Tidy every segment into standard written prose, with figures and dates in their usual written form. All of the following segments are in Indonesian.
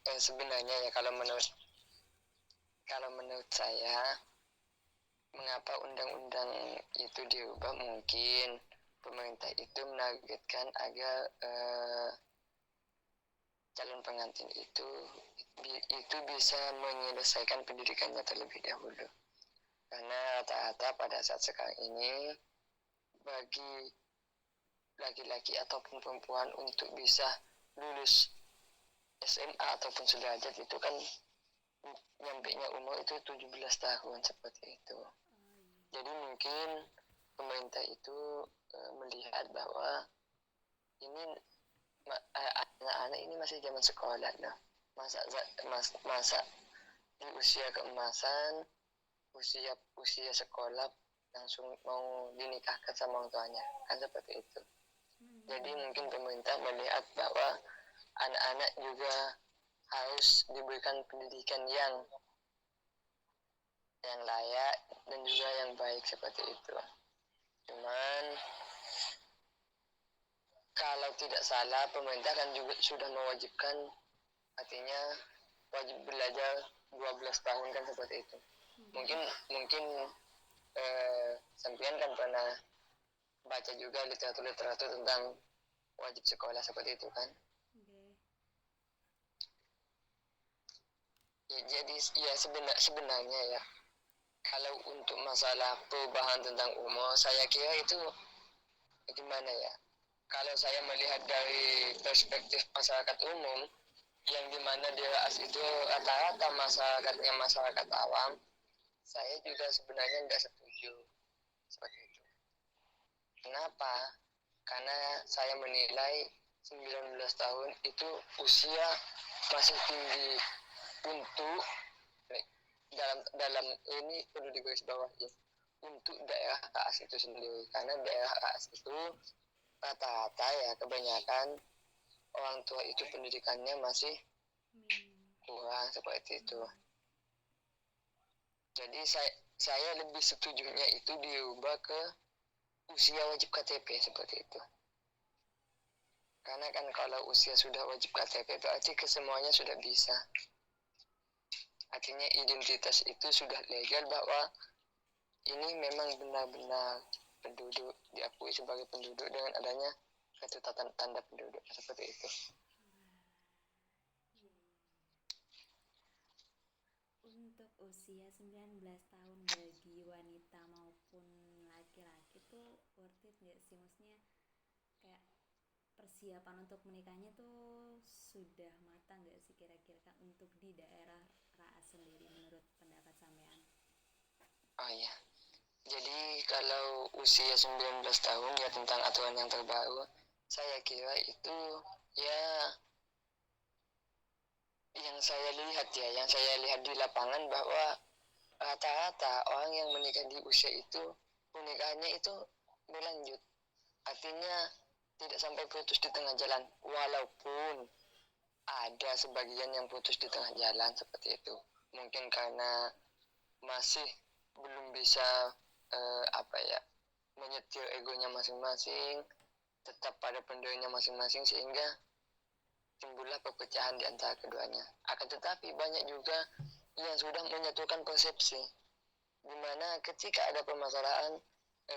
Sebenarnya ya kalau menurut saya, mengapa undang-undang itu diubah, mungkin pemerintah itu menargetkan agar calon pengantin itu bisa menyelesaikan pendidikannya terlebih dahulu. Karena rata-rata pada saat sekarang ini, bagi laki-laki ataupun perempuan untuk bisa lulus SMA ataupun sederajat itu kan nyampainya umur itu 17 tahun seperti itu. Jadi mungkin pemerintah itu melihat bahwa ini anak-anak ini masih zaman sekolah loh. Masa di usia keemasan, usia sekolah langsung mau dinikahkan sama orang tuanya, kan seperti itu. Jadi mungkin pemerintah melihat bahwa anak-anak juga harus diberikan pendidikan yang layak dan juga yang baik seperti itu. Cuman kalau tidak salah, pemerintah kan juga sudah mewajibkan, artinya wajib belajar 12 tahun kan seperti itu. Mungkin sampean kan pernah baca juga literatur tentang wajib sekolah seperti itu kan. Ya, jadi ya sebenarnya ya, kalau untuk masalah perubahan tentang umur, saya kira itu gimana ya, kalau saya melihat dari perspektif masyarakat umum, yang dimana di RAAS itu rata-rata masyarakat awam, saya juga sebenarnya nggak setuju seperti itu. Kenapa? Karena saya menilai 19 tahun itu usia masih tinggi untuk dalam ini perlu digarisbawahi untuk daerah RAAS itu sendiri, karena daerah RAAS itu rata-rata ya kebanyakan orang tua itu pendidikannya masih kurang seperti itu. Jadi saya lebih setujunya itu diubah ke usia wajib KTP seperti itu. Karena kan kalau usia sudah wajib KTP berarti kesemuanya sudah bisa. Artinya identitas itu sudah legal bahwa ini memang benar-benar penduduk, diakui sebagai penduduk dengan adanya kartu tanda penduduk seperti itu. Untuk usia 19 tahun bagi wanita maupun laki-laki tuh worth it gak sih? Maksudnya kayak persiapan untuk menikahnya tuh sudah matang gak sih kira-kira untuk di daerah RAAS sendiri menurut pendapat sampean? Oh iya. Jadi kalau usia 19 tahun ya, tentang aturan yang terbaru, saya kira itu ya yang saya lihat di lapangan bahwa rata-rata orang yang menikah di usia itu pernikahannya itu berlanjut. Artinya tidak sampai putus di tengah jalan, walaupun ada sebagian yang putus di tengah jalan seperti itu. Mungkin karena masih belum bisa menyetir egonya masing-masing, tetap pada pendirinya masing-masing, sehingga timbullah perpecahan di antara keduanya. Akan tetapi banyak juga yang sudah menyatukan persepsi, di mana ketika ada permasalahan,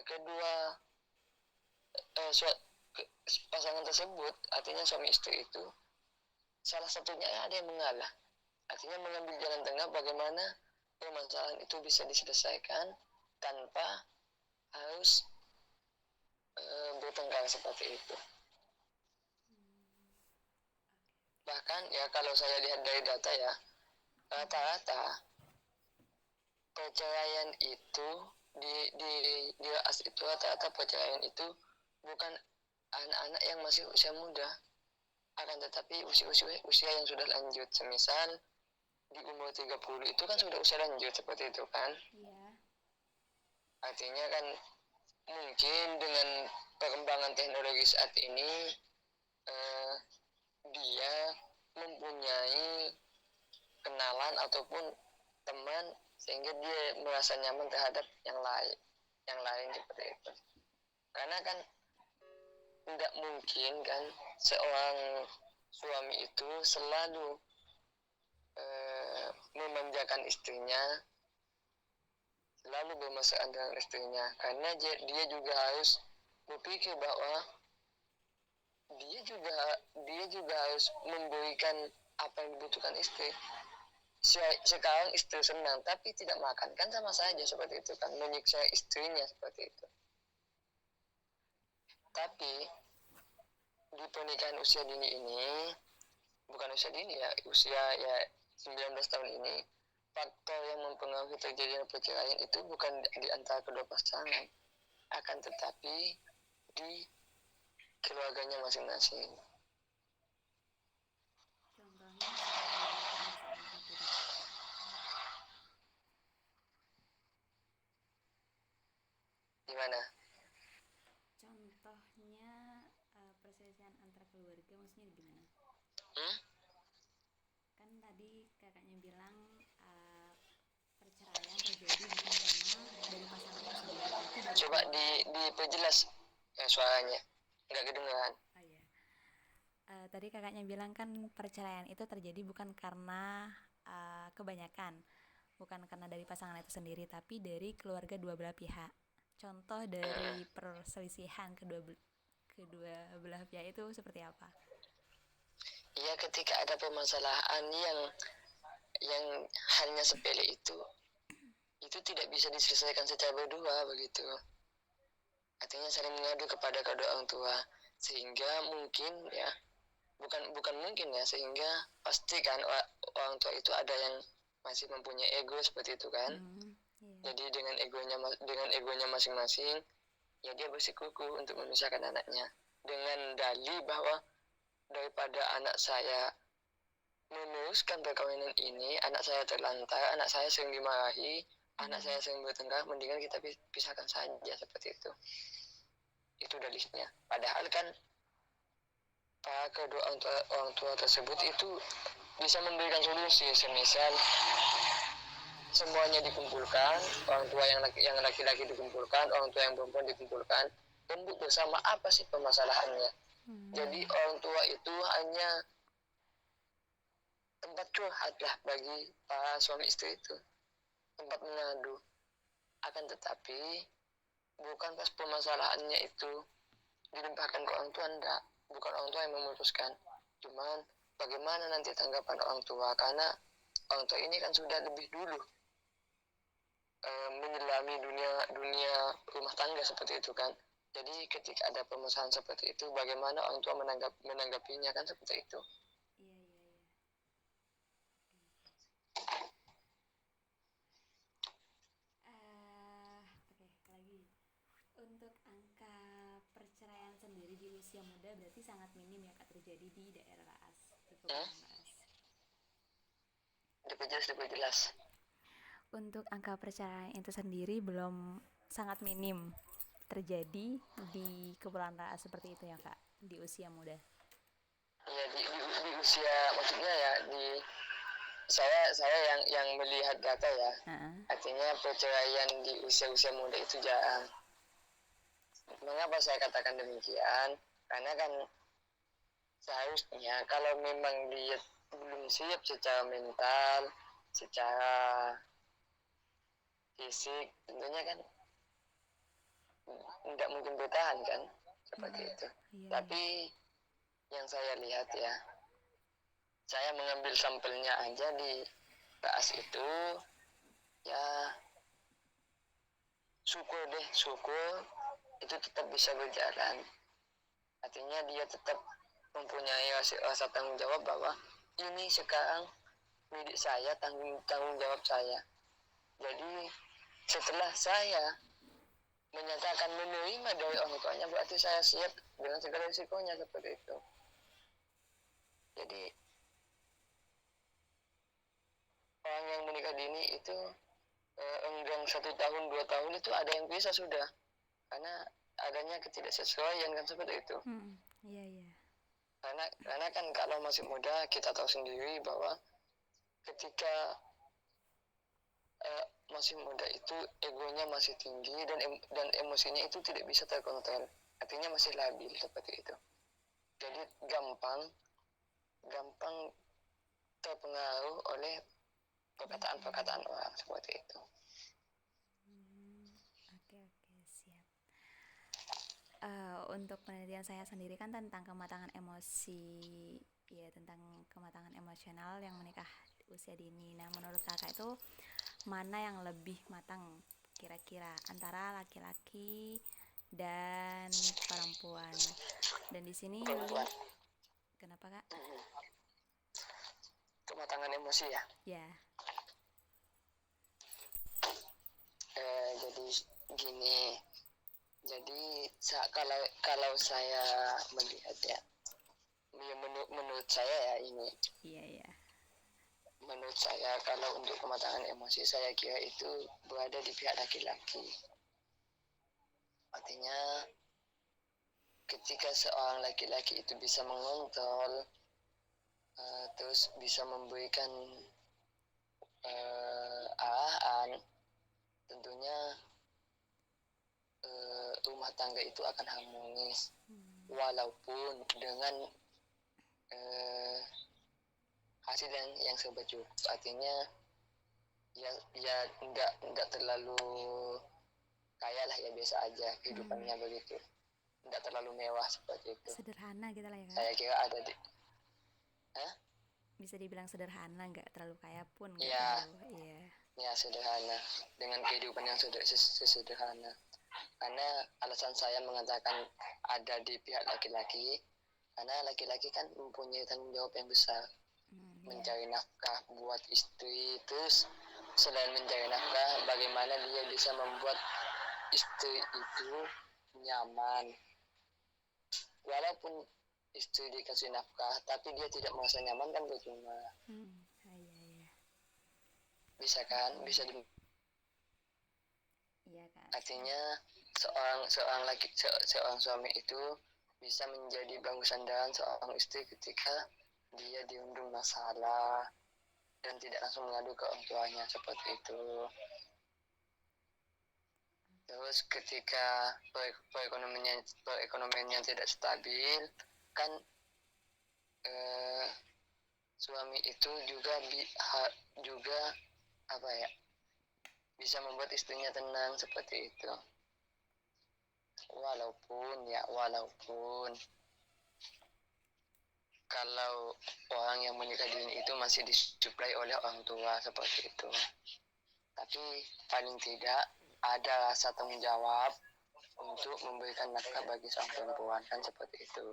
kedua pasangan tersebut, artinya suami istri itu, salah satunya ada yang mengalah, artinya mengambil jalan tengah bagaimana permasalahan itu bisa diselesaikan tanpa harus bertengkar seperti itu. Bahkan ya kalau saya lihat dari data ya, rata-rata perceraian itu di RAAS itu, rata-rata perceraian itu bukan anak-anak yang masih usia muda, akan tetapi usia yang sudah lanjut. Semisal di umur 30 itu kan sudah usia lanjut seperti itu kan. Iya. Artinya kan mungkin dengan perkembangan teknologi saat ini, dia mempunyai kenalan ataupun teman sehingga dia merasa nyaman terhadap yang lain seperti itu. Karena kan tidak mungkin kan seorang suami itu selalu memanjakan istrinya, selalu bermesraan dengan istrinya, karena dia juga harus berpikir bahwa dia juga harus memberikan apa yang dibutuhkan istri. Sekarang istri senang tapi tidak makan, kan sama saja seperti itu kan, menyiksa istrinya seperti itu. Tapi di pernikahan usia dini ini, bukan usia dini ya, usia ya 19 tahun ini, faktor yang mempengaruhi terjadinya perceraian itu bukan di antara kedua pasangan, akan tetapi di keluarganya masing-masing. Contohnya seperti apa misalnya Kak tadi? Gimana? Contohnya perselisihan antar keluarga maksudnya gimana? Hmm? Kan tadi kakaknya bilang perceraian terjadi bukan karena dari pasangan itu sendiri tapi dari Coba keluarga. diperjelas suaranya, nggak kedengeran. Oh iya. Tadi kakaknya bilang kan perceraian itu terjadi bukan karena kebanyakan, bukan karena dari pasangan itu sendiri, tapi dari keluarga dua belah pihak. Contoh dari perselisihan kedua belah pihak itu seperti apa? Ya ketika ada permasalahan yang hanya sepele itu tidak bisa diselesaikan secara berdua begitu. Artinya saling mengadu kepada kedua orang tua, sehingga mungkin ya bukan mungkin ya, sehingga pasti kan orang tua itu ada yang masih mempunyai ego seperti itu kan. Yeah. Jadi dengan egonya masing-masing, ya dia bersikukuh untuk memisahkan anaknya dengan dalih bahwa daripada anak saya meneruskan perkawinan ini, anak saya terlantar, anak saya sering dimarahi, anak saya sering bertengkar, mendingan kita pisahkan saja seperti itu. Itu dalihnya. Padahal kan kedua orang tua tersebut itu bisa memberikan solusi, semisal semuanya dikumpulkan, orang tua yang laki-laki dikumpulkan, orang tua yang perempuan dikumpulkan, rembuk bersama apa sih permasalahannya. Jadi orang tua itu hanya tempat curhat lah bagi para suami istri itu, tempat mengadu. Akan tetapi bukan pas permasalahannya itu dilimpahkan ke orang tua, enggak, bukan orang tua yang memutuskan, cuman bagaimana nanti tanggapan orang tua, karena orang tua ini kan sudah lebih dulu menyelami dunia rumah tangga seperti itu kan. Jadi ketika ada permasalahan seperti itu, bagaimana orang tua menanggapinya kan seperti itu. Iya. Oke, lagi. Untuk angka perceraian sendiri di usia muda berarti sangat minim ya Kak terjadi di daerah Raas, di Kepulauan Raas. Diperjelas. Untuk angka perceraian itu sendiri belum, sangat minim terjadi di Kepulauan Raas seperti itu ya Kak, di usia muda. Iya, di usia, maksudnya ya saya yang melihat data ya. Artinya perceraian di usia muda itu jarang. Mengapa saya katakan demikian? Karena kan seharusnya kalau memang dia belum siap secara mental, secara fisik, tentunya kan tidak mungkin bertahan kan seperti itu. Tapi yang saya lihat ya, saya mengambil sampelnya aja di Raas itu, ya syukur itu tetap bisa berjalan. Artinya dia tetap mempunyai rasa tanggung jawab bahwa ini sekarang milik saya, tanggung jawab saya. Jadi setelah saya menyatakan menerima dari orang tuanya, berarti saya siap dengan segala risikonya seperti itu. Jadi orang yang menikah dini itu enggang 1 tahun 2 tahun itu ada yang bisa sudah, karena adanya ketidaksesuaian kan seperti itu. Iya. Karena kan kalau masih muda kita tahu sendiri bahwa ketika masih muda itu egonya masih tinggi dan emosinya itu tidak bisa terkontrol, artinya masih labil seperti itu. Jadi gampang terpengaruh oleh perkataan-perkataan orang seperti itu. Oke, siap. Untuk penelitian saya sendiri kan tentang kematangan emosi, ya tentang kematangan emosional yang menikah usia dini. Nah, menurut kakak itu mana yang lebih matang kira-kira antara laki-laki dan perempuan? Dan di sini Yuli, Perempuan. kenapa kak? Kematangan emosi ya. Ya, Jadi gini. Jadi kalau saya melihat ya, menurut saya ya ini, iya. menurut saya kalau untuk kematangan emosi saya kira itu berada di pihak laki-laki. Artinya ketika seorang laki-laki itu bisa mengontrol, terus bisa memberikan arahan, tentunya rumah tangga itu akan harmonis, walaupun dengan hasil yang serba cukup. Artinya ya nggak terlalu kaya lah, ya biasa aja kehidupannya begitu, nggak terlalu mewah seperti itu. Sederhana gitu lah ya kak. Saya kira ada di Bisa dibilang sederhana, nggak terlalu kaya pun nggak ya terlalu, iya. ya sederhana, dengan kehidupan yang sederhana. Karena alasan saya mengatakan ada di pihak laki-laki, karena laki-laki kan mempunyai tanggung jawab yang besar, mencari nafkah buat istri. Terus selain mencari nafkah, bagaimana dia bisa membuat istri itu nyaman. Walaupun istri dikasih nafkah tapi dia tidak merasa nyaman, kan percuma. Iya. Bisa kan, bisa Iya kak. artinya seorang suami itu bisa menjadi bangku sandaran seorang istri ketika dia diundung masalah dan tidak langsung mengadu ke orang tuanya, seperti itu. Terus ketika perekonomiannya tidak stabil, kan suami itu juga apa ya, bisa membuat istrinya tenang, seperti itu. Walaupun kalau orang yang menikah dini itu masih disuplai oleh orang tua, seperti itu. Tapi paling tidak ada rasa tanggung jawab untuk memberikan nafkah bagi sang perempuan, kan seperti itu.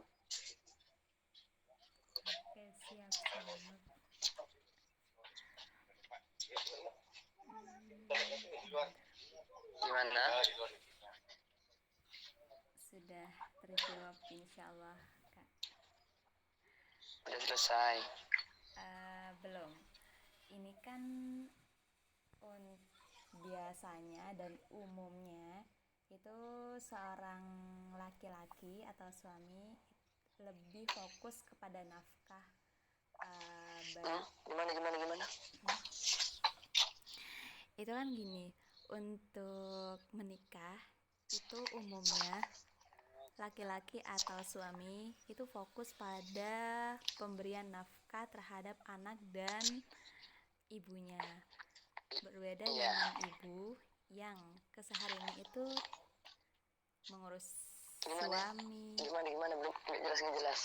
Oke, siap. Gimana? Sudah terjawab insya Allah kak. Sudah selesai. Belum. Ini kan biasanya dan umumnya itu seorang laki-laki atau suami lebih fokus kepada nafkah, Gimana? Itu kan gini, untuk menikah itu umumnya laki-laki atau suami itu fokus pada pemberian nafkah terhadap anak dan ibunya. Berbeda dengan ibu yang kesehariannya itu mengurus suami. Gimana? Belum jelas.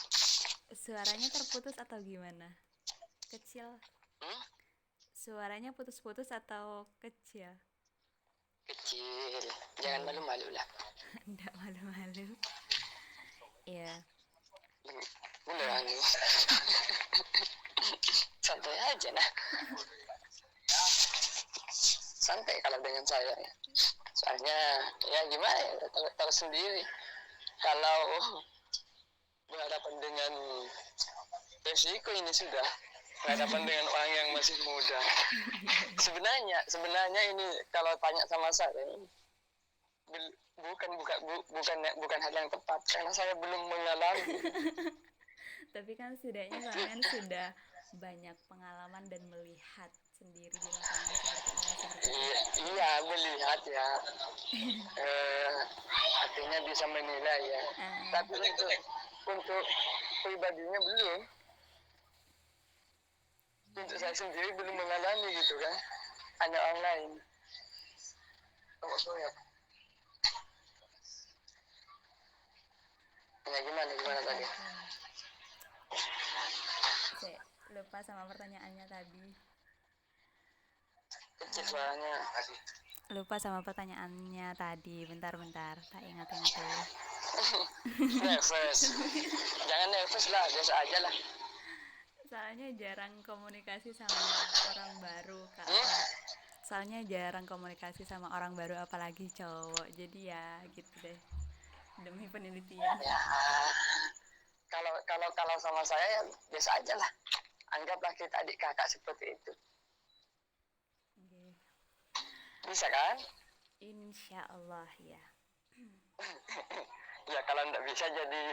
Suaranya terputus atau gimana? Kecil? Suaranya putus-putus atau kecil? Kecil. Jangan malu-malu lah. Nggak malu-malu. Iya. Beneran nih. Santai aja nah. Santai kalau dengan saya ya. Soalnya ya gimana ya, tahu sendiri kalau berhadapan dengan resiko ini, sudah berhadapan dengan orang yang masih muda. Sebenarnya ini kalau tanya sama saya bukan hal yang tepat karena saya belum mengalami. Tapi kan setidaknya kalian sudah banyak pengalaman dan melihat sendiri di lapangan seperti ini. Iya, melihat ya. Artinya bisa menilai ya. Tapi untuk pribadinya belum. Untuk saya sendiri belum mengalami gitu kan, hanya orang lain. Oh, ya. Ya gimana tadi? Oke. Saya lupa sama pertanyaannya tadi. Kecil suaranya. Lupa sama pertanyaannya tadi. Bentar. Tak ingat-ingat dulu. Nervous. Jangan nervous lah, biasa aja lah. Soalnya jarang komunikasi sama orang baru, Kak. Soalnya jarang komunikasi sama orang baru, apalagi cowok. Jadi ya gitu deh. Demi penelitian. Ya, kalau sama saya ya biasa aja lah. Anggaplah kita adik kakak seperti itu. Okay. Bisa kan? Insya Allah ya. Ya kalau nggak bisa jadi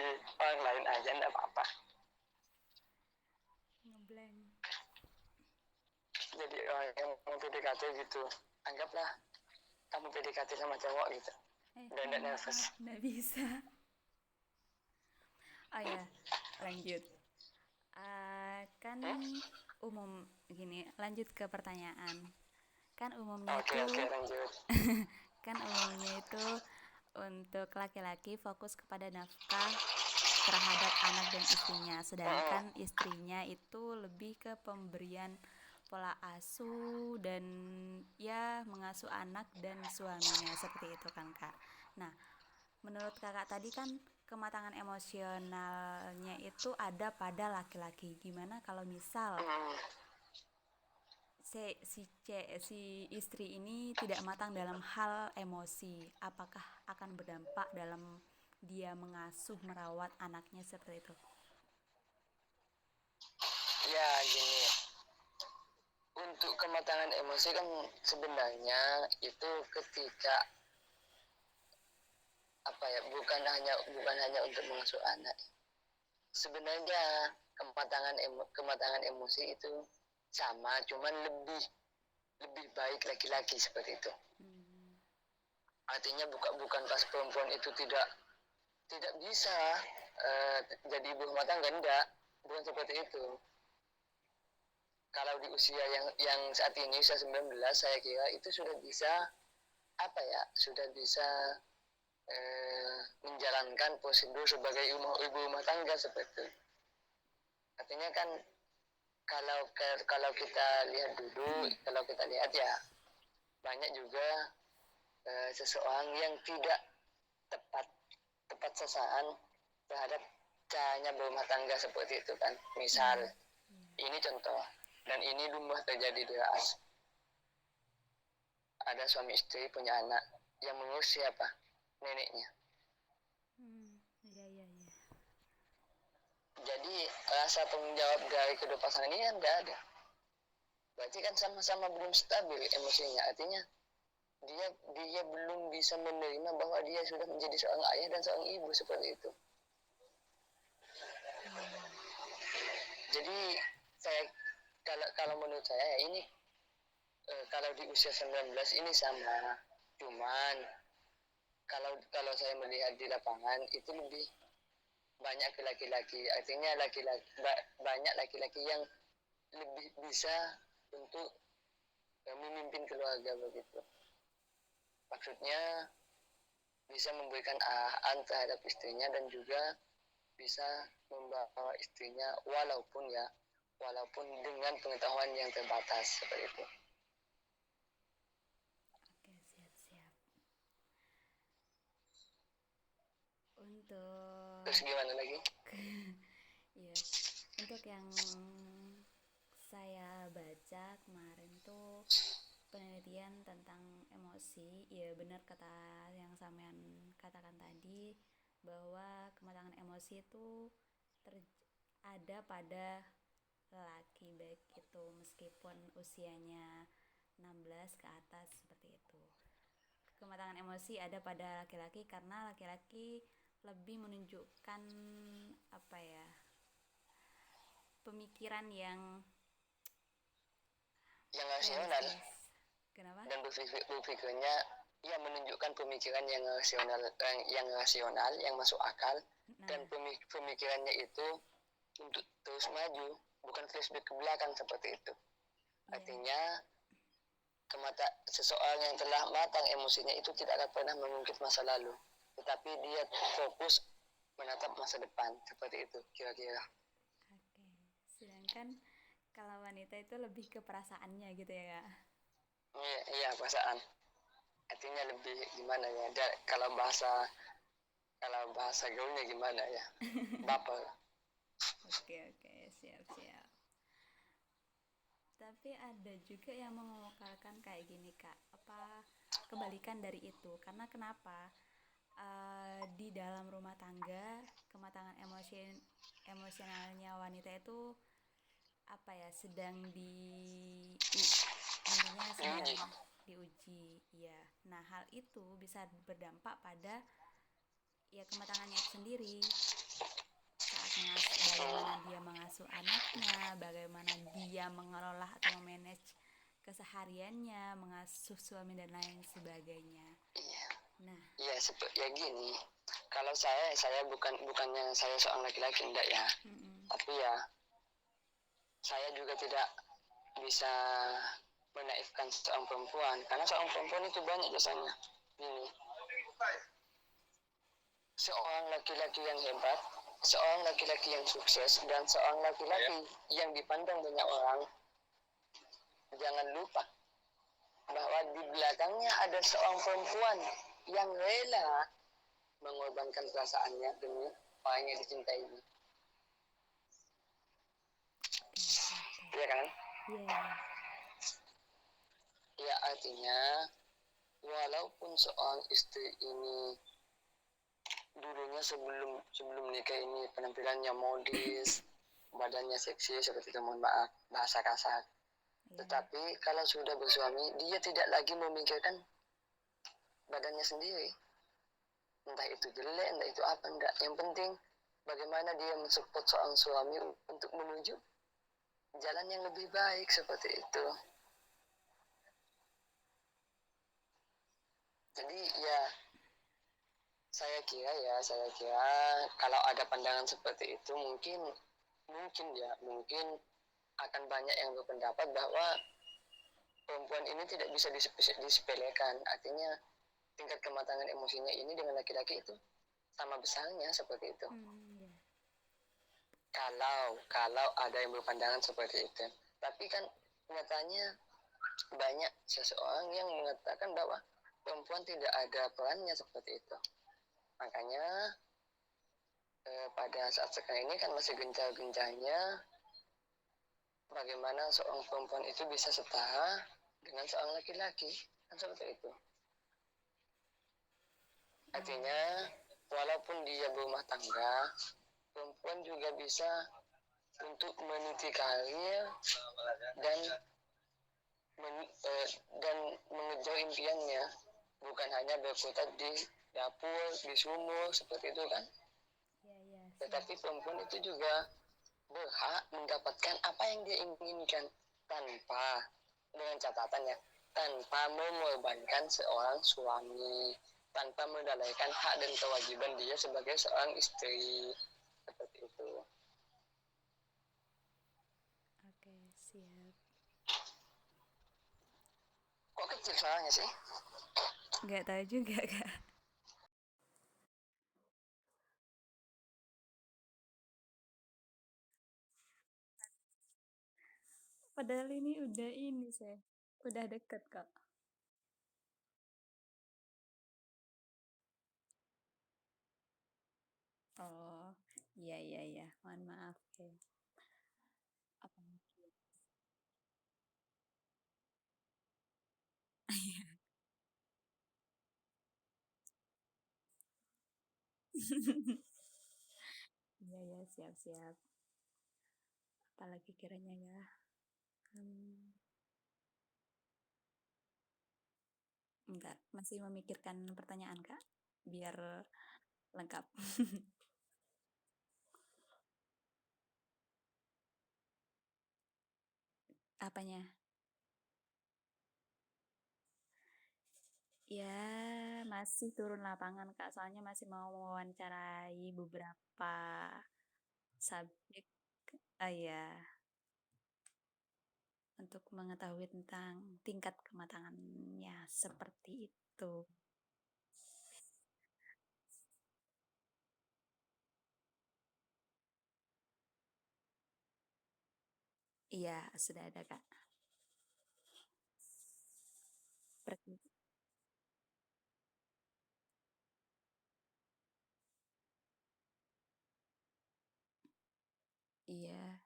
orang lain aja nggak apa-apa. Ngeblank. Jadi orang yang mau PDKT gitu, anggaplah kamu PDKT sama cowok gitu. Dan nggak nervous. Nggak bisa. Oh ya, lanjut. Kan umum gini, lanjut ke pertanyaan. Kan umumnya Oke, lanjut. Kan umumnya itu untuk laki-laki fokus kepada nafkah terhadap anak dan istrinya, sedangkan istrinya itu lebih ke pemberian pola asuh dan ya mengasuh anak dan suaminya, seperti itu kan Kak. Nah, menurut kakak tadi kan kematangan emosionalnya itu ada pada laki-laki. Gimana kalau misal si istri ini tidak matang dalam hal emosi, apakah akan berdampak dalam dia mengasuh merawat anaknya seperti itu? Ya gini, untuk kematangan emosi kan sebenarnya itu ketika apa ya, bukan hanya untuk mengasuh anak. Sebenarnya kematangan emosi itu sama, cuman lebih baik laki-laki seperti itu. Artinya bukan pas perempuan itu tidak bisa jadi ibu rumah tangga, enggak, bukan seperti itu. Kalau di usia yang saat ini usia 19, saya kira itu sudah bisa sudah bisa menjalankan prosedur sebagai ibu rumah tangga seperti itu. Artinya kan kalau kita lihat dulu, kalau kita lihat ya banyak juga seseorang yang tidak tepat sasaran terhadap caranya berumah tangga seperti itu kan. Misal ini contoh, dan ini lumrah terjadi di Ras. Ada suami istri punya anak, yang mengurus siapa? Neneknya. Iya. Jadi rasa tanggung jawab dari kedua pasangan ini kan nggak ada. Berarti kan sama-sama belum stabil emosinya. Artinya dia belum bisa menerima bahwa dia sudah menjadi seorang ayah dan seorang ibu seperti itu. Jadi saya kalau menurut saya ya ini kalau di usia 19 ini sama, cuman kalau saya melihat di lapangan itu lebih banyak ke laki-laki. Artinya banyak laki-laki yang lebih bisa untuk memimpin keluarga begitu. Maksudnya bisa memberikan arahan terhadap istrinya dan juga bisa membawa istrinya walaupun dengan pengetahuan yang terbatas seperti itu. Oke, siap. Untuk Terus gimana lagi? Iya, untuk yang saya baca kemarin tuh penelitian tentang emosi, ya benar kata yang sampean katakan tadi, bahwa kematangan emosi itu ada pada lelaki, baik itu meskipun usianya 16 ke atas seperti itu. Kematangan emosi ada pada laki-laki karena laki-laki lebih menunjukkan pemikiran yang rasional. Kenapa? Dan berpikirnya ya menunjukkan pemikiran yang rasional, yang masuk akal, dan pemikirannya itu untuk terus maju, bukan flashback ke belakang seperti itu. Iya. Artinya seseorang yang telah matang emosinya itu tidak akan pernah mengungkit masa lalu, tetapi dia fokus menatap masa depan, seperti itu kira-kira. Oke. Sedangkan kalau wanita itu lebih ke perasaannya gitu ya, Kak? Iya, iya, perasaan. Artinya lebih gimana ya? Kalau bahasa gaulnya gimana ya? Baper. Oke, oke, siap-siap. Tapi ada juga yang mengemukakan kayak gini, Kak. Apa kebalikan dari itu? Karena kenapa? Di dalam rumah tangga, kematangan emosionalnya wanita itu apa ya, sedang intinya sedang Diuji. diuji. Ya. Nah, hal itu bisa berdampak pada ya kematangannya itu sendiri saat bagaimana Hmm, dia mengasuh anaknya, bagaimana dia mengelola atau memanage kesehariannya, mengasuh suami dan lain sebagainya. iya. Nah, Iya, ya gini. Kalau saya bukannya saya seorang laki-laki enggak ya. mm-mm. Tapi ya saya juga tidak bisa menaifkan seorang perempuan karena seorang perempuan itu banyak jasanya. Gini, seorang laki-laki yang hebat, seorang laki-laki yang sukses, dan seorang laki-laki yang dipandang banyak orang, jangan lupa bahwa di belakangnya ada seorang perempuan yang rela mengorbankan perasaannya demi orang yang dicintai. Oke, oke, oke. Iya kan? Iya, iya. Ya artinya, walaupun seorang istri ini dulunya sebelum sebelum nikah ini penampilannya modis, badannya seksi seperti itu, mohon maaf bahasa kasar. Iya. Tetapi kalau sudah bersuami, dia tidak lagi memikirkan badannya sendiri. Entah itu jelek, entah itu apa, enggak. Yang penting bagaimana dia mensupport seorang suami untuk menuju jalan yang lebih baik seperti itu. Jadi ya saya kira kalau ada pandangan seperti itu mungkin akan banyak yang berpendapat bahwa perempuan ini tidak bisa disepelekan. Artinya tingkat kematangan emosinya ini dengan laki-laki itu sama besarnya seperti itu. Iya. Kalau ada yang berpandangan seperti itu. Tapi kan nyatanya banyak seseorang yang mengatakan bahwa perempuan tidak ada perannya seperti itu. Makanya pada saat sekarang ini kan masih gencar-gencarnya bagaimana seorang perempuan itu bisa setara dengan seorang laki-laki. Kan seperti itu. Iya. Artinya, walaupun dia berumah tangga, perempuan juga bisa untuk meniti karir dan dan mengejar impiannya, bukan hanya berkutat di dapur, di sumur seperti itu kan. Iya, iya, siap. Tetapi perempuan itu juga berhak mendapatkan apa yang dia inginkan tanpa dengan catatan ya, tanpa mengorbankan seorang suami, tanpa melalaikan hak dan kewajiban dia sebagai seorang istri seperti itu. Oke, siap. Kok kecil soalnya sih? Nggak tahu juga, Kak. Padahal ini udah ini, saya. Udah deket, Kak. Oh, iya, iya, iya. Mohon maaf, ya. Apa mungkin? Iya, ya, siap-siap. Apalagi kiranya ya. Hmm, enggak, masih memikirkan pertanyaan, Kak. Biar lengkap. Apanya? Ya, masih turun lapangan, Kak. Soalnya masih mau mewawancarai beberapa subjek. Ah, ya. untuk mengetahui tentang tingkat kematangannya seperti itu. Iya, sudah ada Kak. Pergi. Iya.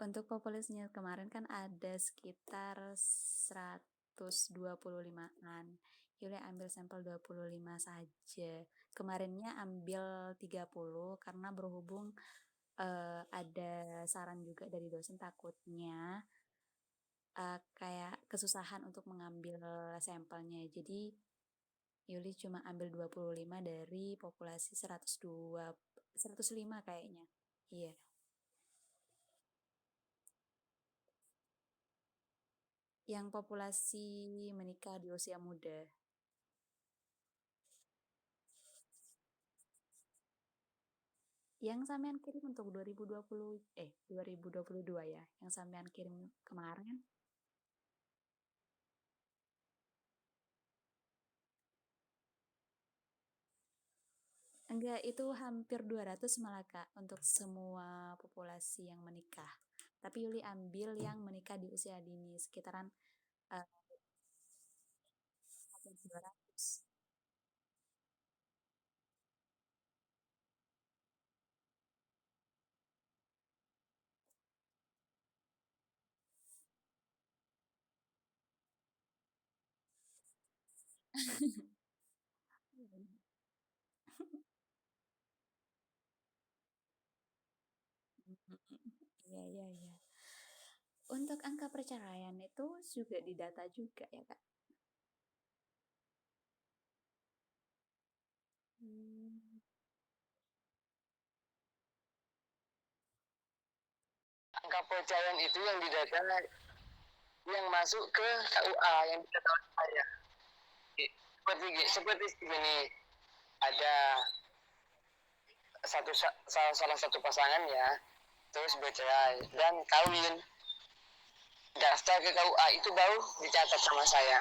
Untuk populasinya kemarin kan ada sekitar 125-an. Yuli ambil sampel 25 saja. Kemarinnya ambil 30 karena berhubung ada saran juga dari dosen takutnya kayak kesusahan untuk mengambil sampelnya. Jadi Yuli cuma ambil 25 dari populasi 102, 105 kayaknya. Iya. Yang populasi menikah di usia muda. Yang sampean kirim untuk 2020, 2022 ya. Yang sampean kirim kemarin. Enggak, itu hampir 200 malah Kak untuk semua populasi yang menikah. Tapi Yuli ambil yang menikah di usia dini sekitaran uh, 200. Iya, iya, iya. Untuk angka perceraian itu juga didata juga ya Kak. Hmm. Angka perceraian itu yang didata yang masuk ke KUA yang didata oleh saya. Seperti begini, ada salah satu pasangan ya, terus bercerai dan kawin, daftar ke KUA itu baru dicatat sama saya.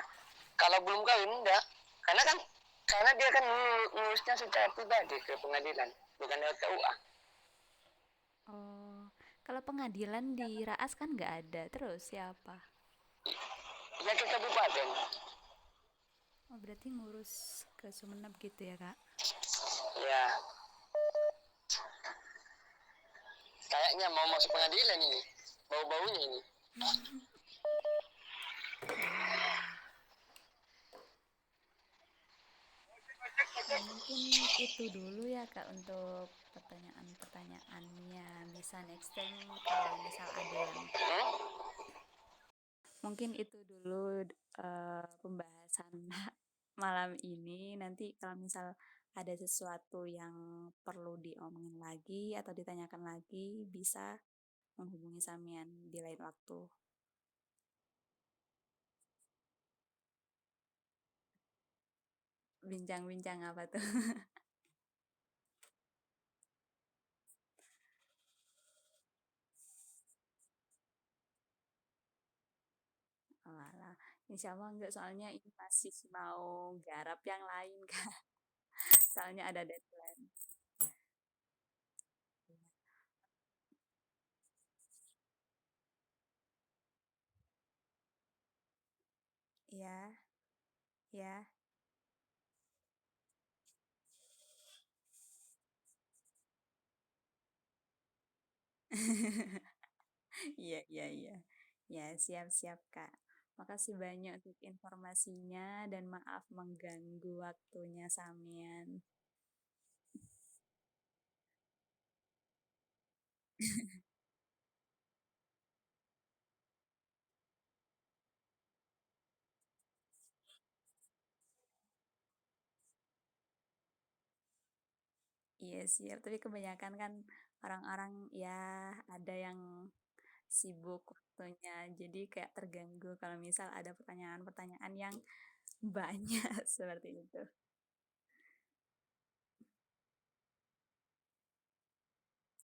Kalau belum kawin enggak, karena kan dia kan ngurusnya secara pribadi ke pengadilan, bukan lewat KUA. Oh, kalau pengadilan di Raas kan nggak ada. Terus siapa? Ya ke kabupaten. Oh, berarti ngurus ke Sumeneb gitu ya Kak? Ya, kayaknya mau masuk pengadilan ini, bau-baunya ini. Iya, iya. Ya mungkin itu dulu ya Kak untuk pertanyaan-pertanyaannya. Bisa next time kalau misal ada yang Hmm? mungkin itu dulu pembahasan malam ini. Nanti kalau misal ada sesuatu yang perlu diomongin lagi atau ditanyakan lagi, bisa menghubungi Samian di lain waktu. Bincang-bincang apa tuh? Walah, insya Allah enggak, soalnya ini masih mau garap yang lain kan. Soalnya ada deadline. Ya, ya. Iya, iya, iya. Ya, siap-siap, Kak. Makasih banyak untuk informasinya dan maaf mengganggu waktunya Samian. Iya, siap. Tapi kebanyakan kan orang-orang ya ada yang sibuk waktunya. Jadi kayak terganggu kalau misal ada pertanyaan-pertanyaan yang banyak seperti itu.